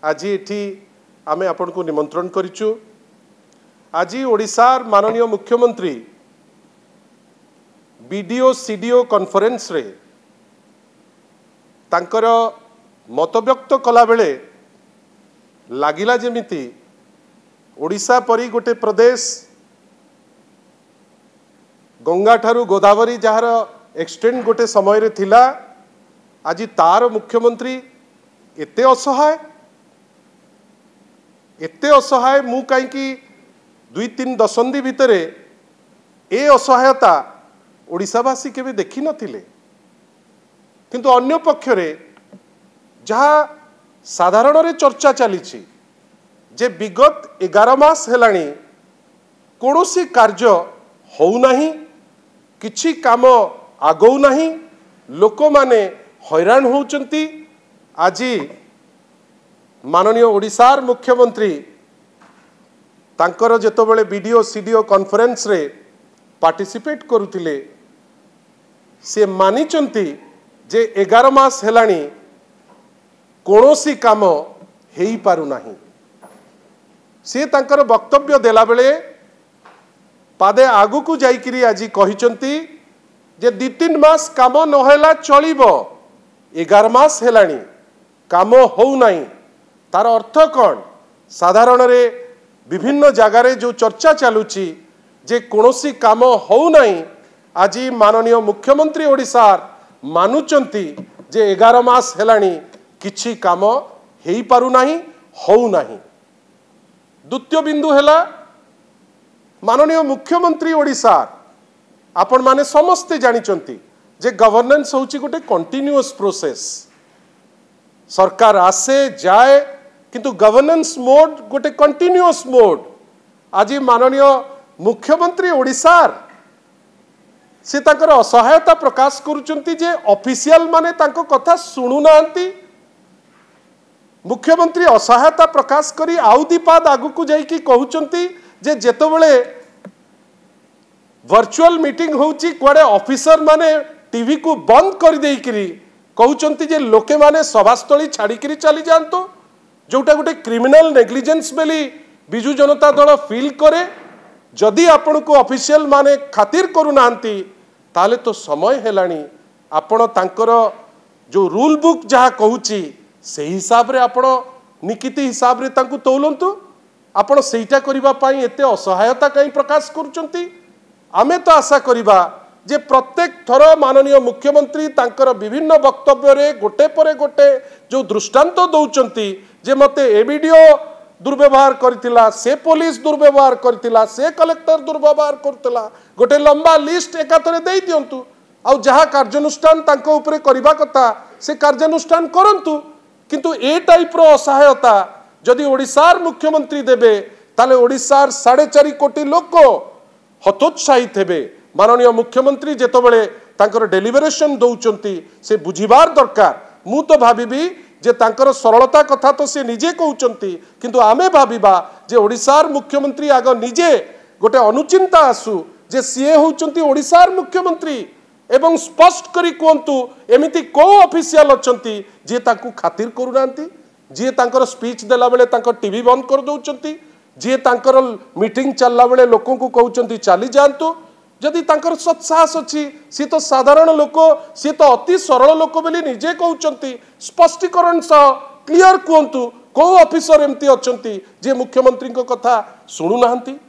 आज एठी आमे आपन को निमंत्रण करिचु। आज ओडिशार माननीय मुख्यमंत्री बीडीओ सीडीओ कॉन्फ्रेंस रे तांकर मत व्यक्त कला बेले लागिला जेमिति ओडिशा परी गोटे प्रदेश गंगा ठारू गोदावरी जार एक्सटेंड गोटे समय रे थिला, आज तार मुख्यमंत्री एते असहाय मु कहीं 2-3 दशंधि भितर ए असहायता ओडिशावासी केबे देखि नथिले। किंतु अन्य पक्षरे जहाँ साधारण रे चर्चा चली जे विगत 11 मास हेलाणी कोनोसी कार्य होउ नाही, किछि काम आगौ नाही, लोक माने हैरान होउचंती। आज माननीय ओडिशार मुख्यमंत्री तांकर जेतबेले बीडीओ सीडीओ कॉन्फ्रेंस रे पार्टिसिपेट करुथिले से मानिचंती जे 11 मास हेलाणी कोनोसी काम हेई पारु नाही। से तांकर वक्तव्य देला बेले पादे आगु को जाइकिरी आज कहिचंती जे 2-3 मास काम नहेला चलिबो, 11 मास हेलाणी काम होउ नाही। तार अर्थ कौन? साधारण रे विभिन्न जगार जो चर्चा चलुची जे कोनोसी काम होउ नाही, आज माननीय मुख्यमंत्री ओडिशार मानुचंती जे 11 मास हेलाणी किछि काम हेई पारु नाही, होउ नाही। द्वितीय बिंदु हेला माननीय मुख्यमंत्री ओडिशार आपण माने समस्ते जानिचंती जे गवर्नेंस होची गोटे कंटिन्यूअस प्रोसेस। सरकार आसे जाए किंतु गवर्नेंस मोड गोटे कंटिन्यूअस मोड। आज माननीय मुख्यमंत्री ओडिशार से तांकर असहायता प्रकाश करुचंती जे ऑफिशियल माने तांको कथा सुनु नांती। मुख्यमंत्री असहायता प्रकाश करी आउ दीपाद आगु को जाइकी कहउचंती जे जेतबेले वर्चुअल मीटिंग होची कुआडे ऑफिसर माने टीवी को बंद कर देइकरी कहउचंती जे लोके माने सभास्थली छाड़ी करी चली जानतो, जोटा गोटे क्रिमिनल नेग्लिजेंस बेली बिजु जनता दल फील करे। जदि आपण को ऑफिशियल माने खातिर करू नांती ताले तो समय हेलाणी आपण तांकर जो रूल बुक जहा कहूची से हिसाब रे आपण निकिति हिसाब रे तांकु तौलंतु। आपण सेटा करिबा पई एते असहायता कहीं प्रकाश करूचंती। आमे तो आशा करिबा जे प्रत्येक थर माननीय मुख्यमंत्री तांकर विभिन्न वक्तव्य रे गोटे परे गोटे जो दृष्टांत दौचंती जे मते ए वीडियो दुर्व्यवहार करथिला, से पुलिस दुर्व्यवहार करथिला, से कलेक्टर दुर्व्यवहार करथिला, गोटे लंबा लिस्ट एकाथरे देई दियंतु। आ जहा कार्यानुष्ठान तांको उपरे करिबा कथा से कार्यानुष्ठान करंतु। किंतु ए टाइप रो असहायता जदि ओडिशार मुख्यमंत्री देबे ताले ओडिशार 4.5 कोटी लोक हतोत्साहित हेबे। माननीय मुख्यमंत्री जेतबेले तांकर डेलिबरेशन दौचंती से बुझिबार दरकार। मु तो भाबिबी जे तांकर सरलता कथा तो से निजे कहउचंती, किंतु आमे भाबिबा जे ओडिशार मुख्यमंत्री आग निजे गोटे अनुचिंता आसु जे सीए होउचंती ओडिशार मुख्यमंत्री एवं स्पष्ट करी कहंतु एमिति को ऑफिशियल अछंती जे ताकू खातिर करू नांती, जे तांकर स्पीच देला बेले तांकर टीवी बंद कर दउचंती, जे तांकर मीटिंग चलला बेले लोकों को कहउचंती चली जांतु। जदि तांकर सत्साहस अछि सी तो साधारण लोक, सी तो अति सरल लोक बेली निजे कहउचंती। स्पष्टीकरण सह क्लियर कहंतु को ऑफिसर एमती अछंती जे मुख्यमंत्री को कथा सुनु नांती।